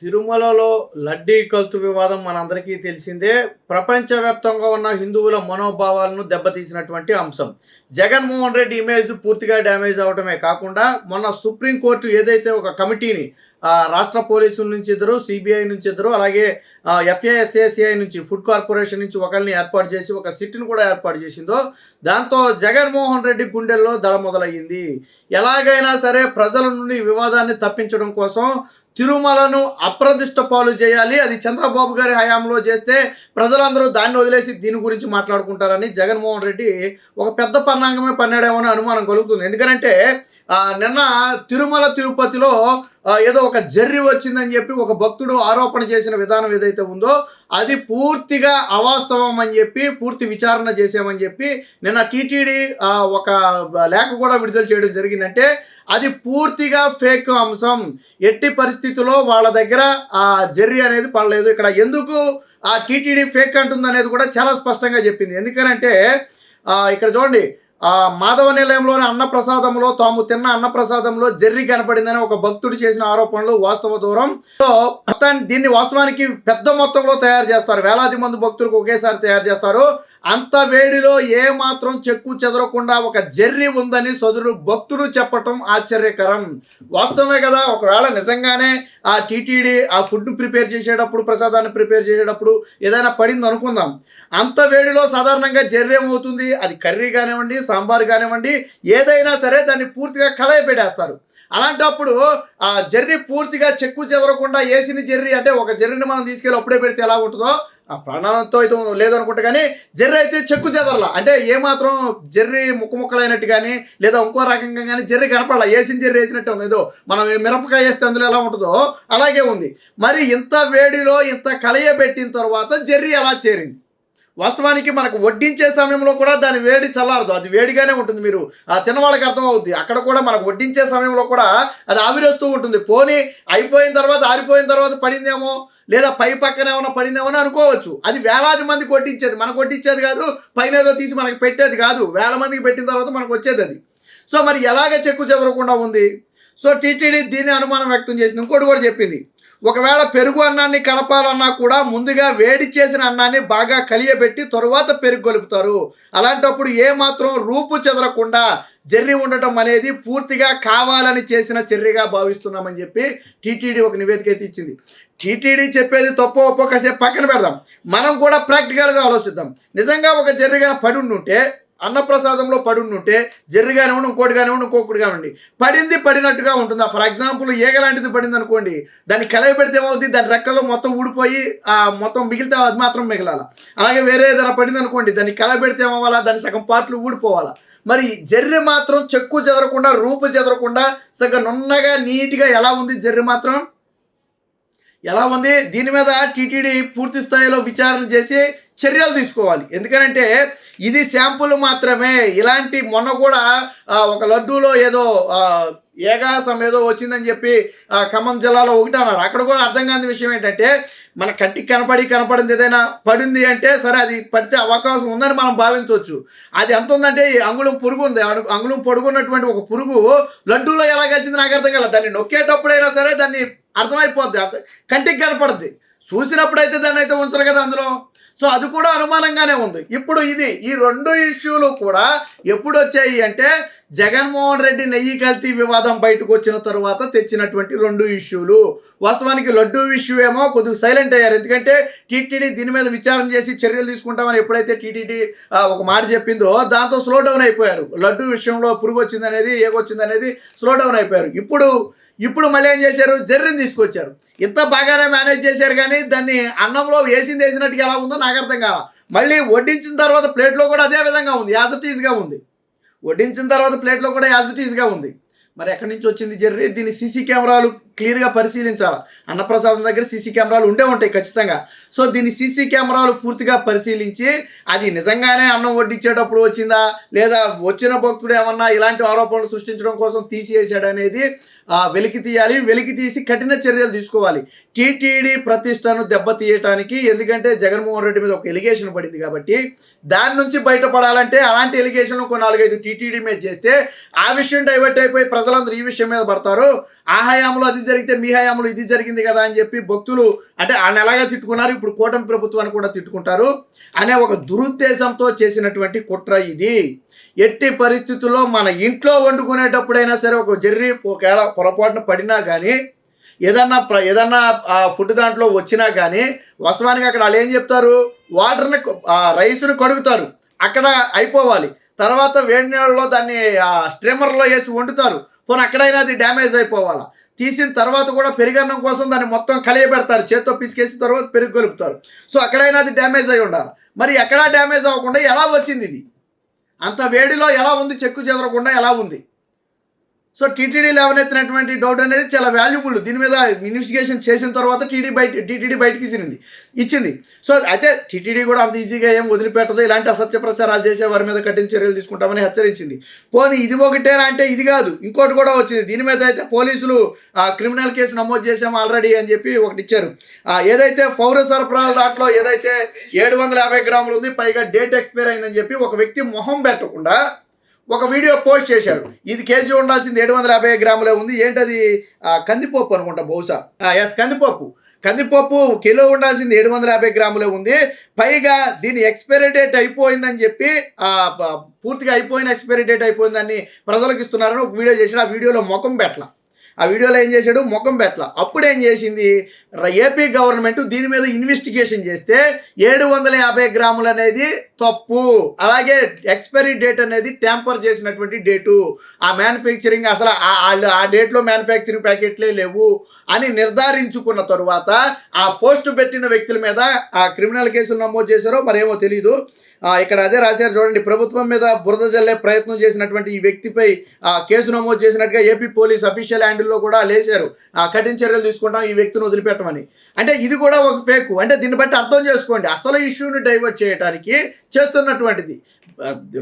తిరుమలలో లడ్డీ కల్తు వివాదం మనందరికీ తెలిసిందే. ప్రపంచవ్యాప్తంగా ఉన్న హిందువుల మనోభావాలను దెబ్బతీసినటువంటి అంశం. జగన్మోహన్ రెడ్డి ఇమేజ్ పూర్తిగా డ్యామేజ్ అవడమే కాకుండా మొన్న సుప్రీంకోర్టు ఏదైతే ఒక కమిటీని రాష్ట్ర పోలీసుల నుంచి ఇద్దరు, సిబిఐ నుంచి ఇద్దరు, అలాగే ఎఫ్ఏఎస్ఏసిఐ నుంచి ఫుడ్ కార్పొరేషన్ నుంచి ఒకరిని ఏర్పాటు చేసి ఒక సిట్ని కూడా ఏర్పాటు చేసిందో, దాంతో జగన్మోహన్ రెడ్డి గుండెల్లో దడ మొదలయ్యింది. ఎలాగైనా సరే ప్రజల నుండి వివాదాన్ని తప్పించడం కోసం తిరుమలను అప్రదిష్ట పాలు చేయాలి, అది చంద్రబాబు గారి హయాంలో చేస్తే ప్రజలందరూ దాన్ని వదిలేసి దీని గురించి మాట్లాడుకుంటారని జగన్మోహన్ రెడ్డి ఒక పెద్ద పన్నాంగమే పన్నాడేమో అని అనుమానం కలుగుతుంది. ఎందుకంటే నిన్న తిరుమల తిరుపతిలో ఏదో ఒక జర్రి వచ్చిందని చెప్పి ఒక భక్తుడు ఆరోపణ చేసిన విధానం ఏదైతే ఉందో అది పూర్తిగా అవాస్తవం అని చెప్పి పూర్తి విచారణ చేసామని చెప్పి నిన్న టీటీడీ ఒక లేఖ కూడా విడుదల చేయడం జరిగిందంటే అది పూర్తిగా ఫేక్ అంశం. ఎట్టి పరిస్థితుల్లో వాళ్ళ దగ్గర ఆ జర్రీ అనేది పడలేదు. ఇక్కడ ఎందుకు ఆ టీటీడీ ఫేక్ అంటుంది అనేది కూడా చాలా స్పష్టంగా చెప్పింది. ఎందుకనంటే ఇక్కడ చూడండి, మాధవ నిలయంలోని అన్నప్రసాదంలో తాము తిన్న అన్నప్రసాదంలో జర్రి కనపడిందని ఒక భక్తుడు చేసిన ఆరోపణలు వాస్తవ దూరం. సో దీన్ని వాస్తవానికి పెద్ద మొత్తంలో తయారు చేస్తారు, వేలాది మంది భక్తులకు ఒకేసారి తయారు చేస్తారు. అంత వేడిలో ఏ మాత్రం చెక్కు చెదరకుండా ఒక జర్రి ఉందని సదురు భక్తుడు చెప్పటం ఆశ్చర్యకరం. వాస్తవమే కదా, ఒకవేళ నిజంగానే ఆ టీటీడీ ఆ ఫుడ్ ప్రిపేర్ చేసేటప్పుడు, ప్రసాదాన్ని ప్రిపేర్ చేసేటప్పుడు ఏదైనా పడింది అనుకుందాం, అంత వేడిలో సాధారణంగా జర్రి ఏమవుతుంది, అది కర్రీ కానివ్వండి, సాంబార్ కానివ్వండి, ఏదైనా సరే దాన్ని పూర్తిగా కలయి పెట్టేస్తారు. అలాంటప్పుడు ఆ జర్రి పూర్తిగా చెక్కు చెదరకుండా వేసిన జర్రి అంటే ఒక జర్రిని మనం తీసుకెళ్ళి అప్పుడే పెడితే ఎలా ఉంటుందో ఆ ప్రాణంతో అయితే లేదనుకుంటే, కానీ జర్రి అయితే చెక్కు చెదరలా, అంటే ఏమాత్రం జర్రి ముక్కలైనట్టు కానీ లేదా ఇంకో రకంగా కానీ జర్రి కనపడాల, వేసిన జర్రి వేసినట్టు ఉంది. ఏదో మనం మిరపకాయ వేస్తే అందులో ఎలా ఉంటుందో అలాగే ఉంది. మరి ఇంత వేడిలో ఇంత కలయబెట్టిన తర్వాత జర్రి ఎలా చేరింది? వాస్తవానికి మనకు వడ్డించే సమయంలో కూడా దాని వేడి చల్లారదు, అది వేడిగానే ఉంటుంది. మీరు తిన్న వాళ్ళకి అర్థం అవుద్ది. అక్కడ కూడా మనకు వడ్డించే సమయంలో కూడా అది ఆవిరేస్తూ ఉంటుంది. పోనీ అయిపోయిన తర్వాత ఆరిపోయిన తర్వాత పడిందేమో లేదా పై పక్కన ఏమైనా పడిందేమో అని అనుకోవచ్చు. అది వేలాది మందికి వడ్డించేది, మనకు వడ్డించేది కాదు, పైన ఏదో తీసి మనకి పెట్టేది కాదు, వేల మందికి పెట్టిన తర్వాత మనకు వచ్చేది అది. సో మరి ఎలాగ చెక్కు చెదరకుండా ఉంది? సో టీటీడీ దీన్ని అనుమానం వ్యక్తం చేసింది. ఇంకోటి కూడా చెప్పింది, ఒకవేళ పెరుగు అన్నాన్ని కలపాలన్నా కూడా ముందుగా వేడి చేసిన అన్నాన్ని బాగా కలియబెట్టి తరువాత పెరుగు కలుపుతారు. అలాంటప్పుడు ఏమాత్రం రూపు చెదరకుండా జర్రి ఉండటం అనేది పూర్తిగా కావాలని చేసిన చర్యగా భావిస్తున్నామని చెప్పి టీటీడీ ఒక నివేదిక అయితే ఇచ్చింది. టీటీడీ చెప్పేది తప్పు ఒప్పో కాసేపు పక్కన పెడదాం, మనం కూడా ప్రాక్టికల్గా ఆలోచిద్దాం. నిజంగా ఒక జర్రిగా పడి ఉంటే, అన్నప్రసాదంలో పడి ఉంటే, జర్రి కానివ్వండి, ఇంకోటి కానివ్వండి, ఇంకొకటి కానివ్వండి, పడినట్టుగా ఉంటుందా? ఫర్ ఎగ్జాంపుల్ ఈగ లాంటిది పడింది అనుకోండి, దాన్ని కలయి పెడితే ఏమవుతుంది, దాని రెక్కల్లో మొత్తం ఊడిపోయి మొత్తం మిగిలితే అది మాత్రం మిగలాల. అలాగే వేరే ఏదైనా పడింది అనుకోండి, దాన్ని కలయి పెడితే ఏమవ్వాలా, దాని సగం పార్ట్లు ఊడిపోవాలా. మరి జర్రి మాత్రం చెక్కు చెదరకుండా, రూపు చెదరకుండా సగం నున్నగా నీట్గా ఎలా ఉంది జర్రి మాత్రం? ఎలా ఉంది? దీని మీద టీటీడీ పూర్తి స్థాయిలో విచారణ చేసి చర్యలు తీసుకోవాలి. ఎందుకనంటే ఇది శాంపుల్ మాత్రమే. ఇలాంటి మొన్న కూడా ఒక లడ్డూలో ఏదో ఏగాసం ఏదో వచ్చిందని చెప్పి ఖమ్మం జిల్లాలో ఒకటి అన్నారు. అక్కడ కూడా అర్థం కాని విషయం ఏంటంటే, మన కంటికి కనపడింది ఏదైనా పడింది అంటే సరే, అది పడితే అవకాశం ఉందని మనం భావించవచ్చు. అది ఎంత ఉందంటే అంగుళం పురుగు ఉంది, అంగుళం పొడుగున్నటువంటి ఒక పురుగు లడ్డూలో ఎలా కలిసింది నాకు అర్థం కాలేదు. దాన్ని నొక్కేటప్పుడైనా సరే దాన్ని అర్థమైపోద్ది, కంటికి కనపడుద్ది. చూసినప్పుడైతే దాన్ని అయితే ఉంచరు కదా అందులో. సో అది కూడా అనుమానంగానే ఉంది. ఇప్పుడు ఈ రెండు ఇష్యూలు కూడా ఎప్పుడు వచ్చాయి అంటే, జగన్మోహన్ రెడ్డి నెయ్యి కల్తీ వివాదం బయటకు వచ్చిన తర్వాత తెచ్చినటువంటి రెండు ఇష్యూలు. వాస్తవానికి లడ్డూ ఇష్యూ ఏమో కొద్దిగా సైలెంట్ అయ్యారు. ఎందుకంటే టీటీడీ దీని మీద విచారణ చేసి చర్యలు తీసుకుంటామని ఎప్పుడైతే టీటీడీ ఒక మాట చెప్పిందో దాంతో స్లో డౌన్ అయిపోయారు. లడ్డూ విషయంలో పురుగు వచ్చిందనేది, ఏగొచ్చిందనేది స్లో డౌన్ అయిపోయారు. ఇప్పుడు మళ్ళీ ఏం చేశారు, జర్రిని తీసుకొచ్చారు. ఇంత బాగానే మేనేజ్ చేశారు, కానీ దాన్ని అన్నంలో వేసినట్టుగా ఎలా ఉందో నాకు అర్థం కాల. మళ్ళీ వడ్డించిన తర్వాత ప్లేట్లో కూడా అదే విధంగా ఉంది, యాజ్ ఇట్ ఈస్గా ఉంది. వడ్డించిన తర్వాత ప్లేట్లో కూడా యాజ్ ఇట్ ఈస్గా ఉంది. మరి ఎక్కడి నుంచి వచ్చింది జర్రి? దీన్ని సీసీ కెమెరాలు క్లియర్గా పరిశీలించాలి. అన్నప్రసాదం దగ్గర సీసీ కెమెరాలు ఉంటాయి ఖచ్చితంగా. సో దీన్ని సీసీ కెమెరాలు పూర్తిగా పరిశీలించి అది నిజంగానే అన్నం వడ్డించేటప్పుడు వచ్చిందా, లేదా వచ్చిన భక్తుడు ఏమన్నా ఇలాంటి ఆరోపణలు సృష్టించడం కోసం తీసివేసాడు అనేది వెలికి తీయాలి. వెలికి తీసి కఠిన చర్యలు తీసుకోవాలి టీటీడీ ప్రతిష్టను దెబ్బతీయటానికి. ఎందుకంటే జగన్మోహన్ రెడ్డి మీద ఒక ఎలిగేషన్ పడింది కాబట్టి దాని నుంచి బయటపడాలంటే అలాంటి ఎలిగేషన్లు 4-5 టీటీడీ మీద చేస్తే ఆ విషయం డైవర్ట్ అయిపోయి ప్రజలందరూ ఈ విషయం మీద పడతారు. ఆ హయాంలో అది జరిగితే మీ హయాంలో ఇది జరిగింది కదా అని చెప్పి భక్తులు అంటే ఆయన ఎలాగా తిట్టుకున్నారు, ఇప్పుడు కూటమి ప్రభుత్వాన్ని కూడా తిట్టుకుంటారు అనే ఒక దురుద్దేశంతో చేసినటువంటి కుట్ర ఇది. ఎట్టి పరిస్థితుల్లో మన ఇంట్లో వండుకునేటప్పుడైనా సరే ఒక జర్రీ ఒకవేళ పొరపాటున పడినా కానీ ఏదన్నా ఫుడ్ దాంట్లో వచ్చినా కానీ వాస్తవానికి అక్కడ వాళ్ళు ఏం చెప్తారు, వాటర్ని రైస్ను కడుగుతారు, అక్కడ అయిపోవాలి, తర్వాత వేడి నీళ్ళలో దాన్ని స్ట్రీమర్లో వేసి వండుతారు, పోనీ అక్కడైనా అది డ్యామేజ్ అయిపోవాలా, తీసిన తర్వాత కూడా పెరుగన్నం కోసం దాన్ని మొత్తం కలియబెడతారు, చేత్తో పిసికేసిన తర్వాత పెరుగు కలుపుతారు. సో అక్కడైనా అది డ్యామేజ్ అయి ఉండాలి. మరి ఎక్కడా డ్యామేజ్ అవ్వకుండా ఎలా వచ్చింది ఇది, అంత వేడిలో ఎలా ఉంది, చెక్కు చెదరకుండా ఎలా ఉంది? సో టీటీడీ లేవనెత్తినటువంటి డౌట్ అనేది చాలా వాల్యుబుల్. దీని మీద ఇన్వెస్టిగేషన్ చేసిన తర్వాత టీటీడీ బయటికి ఇచ్చింది. సో అయితే టీటీడీ కూడా అంత ఈజీగా ఏం వదిలిపెట్టదు, ఇలాంటి అసత్య ప్రచారాలు చేసే వారి మీద కఠిన చర్యలు తీసుకుంటామని హెచ్చరించింది. పోనీ ఇది ఒకటేనా అంటే ఇది కాదు, ఇంకోటి కూడా వచ్చింది. దీని మీద అయితే పోలీసులు క్రిమినల్ కేసు నమోదు చేసాము ఆల్రెడీ అని చెప్పి ఒకటి ఇచ్చారు. ఏదైతే పౌర సరఫరాల దాంట్లో ఏదైతే 750 గ్రాములు ఉంది, పైగా డేట్ ఎక్స్పైర్ అయిందని చెప్పి ఒక వ్యక్తి మొహం పెట్టకుండా ఒక వీడియో పోస్ట్ చేశాడు. ఇది కేజీ ఉండాల్సింది 750 గ్రాములే ఉంది, ఏంటది కందిపప్పు అనుకుంటా బహుశా, ఎస్ కందిపప్పు కిలో ఉండాల్సింది 750 గ్రాములే ఉంది, పైగా దీని ఎక్స్పైరీ డేట్ అయిపోయిందని చెప్పి పూర్తిగా ఎక్స్పైరీ డేట్ అయిపోయిందని ప్రజలకు ఇస్తున్నారని ఒక వీడియో చేశాడు. ఆ వీడియోలో ఏం చేశాడు, ముఖం పెట్టల. అప్పుడు ఏం చేసింది ఏపీ గవర్నమెంట్ దీని మీద ఇన్వెస్టిగేషన్ చేస్తే 750 గ్రాములు అనేది తప్పు, అలాగే ఎక్స్పైరీ డేట్ అనేది ట్యాంపర్ చేసినటువంటి డేటు, ఆ మ్యానుఫ్యాక్చరింగ్ అసలు ఆ డేట్లో మ్యానుఫ్యాక్చరింగ్ ప్యాకెట్లే లేవు అని నిర్ధారించుకున్న తరువాత ఆ పోస్టు పెట్టిన వ్యక్తుల మీద ఆ క్రిమినల్ కేసులు నమోదు చేశారో మరేమో తెలియదు. ఇక్కడ అదే రాశారు చూడండి, ప్రభుత్వం మీద బురద జల్లే ప్రయత్నం చేసినటువంటి ఈ వ్యక్తిపై కేసు నమోదు చేసినట్టుగా ఏపీ పోలీస్ అఫీషియల్ హ్యాండిల్లో కూడా లేచారు, కఠిన చర్యలు తీసుకుంటాం ఈ వ్యక్తిని వదిలిపెట్టమని. అంటే ఇది కూడా ఒక ఫేక్. అంటే దీన్ని బట్టి అర్థం చేసుకోండి, అసలు ఇష్యూని డైవర్ట్ చేయడానికి చేస్తున్నటువంటిది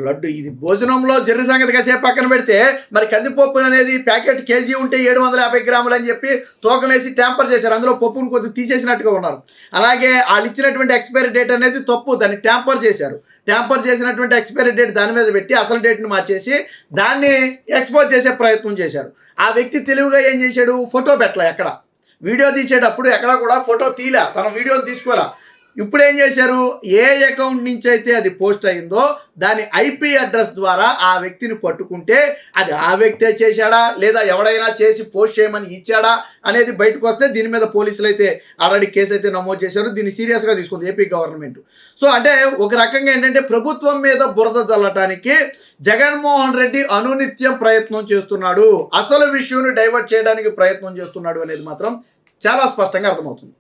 లడ్డు. ఇది భోజనంలో జర్రి సంగతి కాసేపు పక్కన పెడితే, మరి కందిపప్పు అనేది ప్యాకెట్ కేజీ ఉంటే 750 గ్రాములు అని చెప్పి తూకం వేసి ట్యాంపర్ చేశారు, అందులో పప్పును కొద్దిగా తీసేసినట్టుగా ఉన్నారు. అలాగే వాళ్ళు ఇచ్చినటువంటి ఎక్స్పైరీ డేట్ అనేది తప్పు, దాన్ని ట్యాంపర్ చేశారు. ట్యాంపర్ చేసినటువంటి ఎక్స్పైరీ డేట్ దాని మీద పెట్టి అసలు డేట్ని మార్చేసి దాన్ని ఎక్స్పోజ్ చేసే ప్రయత్నం చేశారు. ఆ వ్యక్తి తెలివిగా ఏం చేశాడు, ఫోటో పెట్టలే, ఎక్కడ వీడియో తీసేటప్పుడు ఎక్కడా కూడా ఫోటో తీలా, తన వీడియోని తీసుకోవాలా. ఇప్పుడు ఏం చేశారు, ఏ అకౌంట్ నుంచి అయితే అది పోస్ట్ అయిందో దాని ఐపీ అడ్రస్ ద్వారా ఆ వ్యక్తిని పట్టుకుంటే అది ఆ వ్యక్తే చేశాడా లేదా ఎవడైనా చేసి పోస్ట్ చేయమని ఇచ్చాడా అనేది బయటకు వస్తే దీని మీద పోలీసులు అయితే ఆల్రెడీ కేసు అయితే నమోదు చేశారు. దీన్ని సీరియస్గా తీసుకుంది ఏపీ గవర్నమెంట్. సో అంటే ఒక రకంగా ఏంటంటే ప్రభుత్వం మీద బురద చల్లటానికి జగన్మోహన్ రెడ్డి అనునిత్యం ప్రయత్నం చేస్తున్నాడు, అసలు విషయాన్ని డైవర్ట్ చేయడానికి ప్రయత్నం చేస్తున్నాడు అనేది మాత్రం చాలా స్పష్టంగా అర్థమవుతుంది.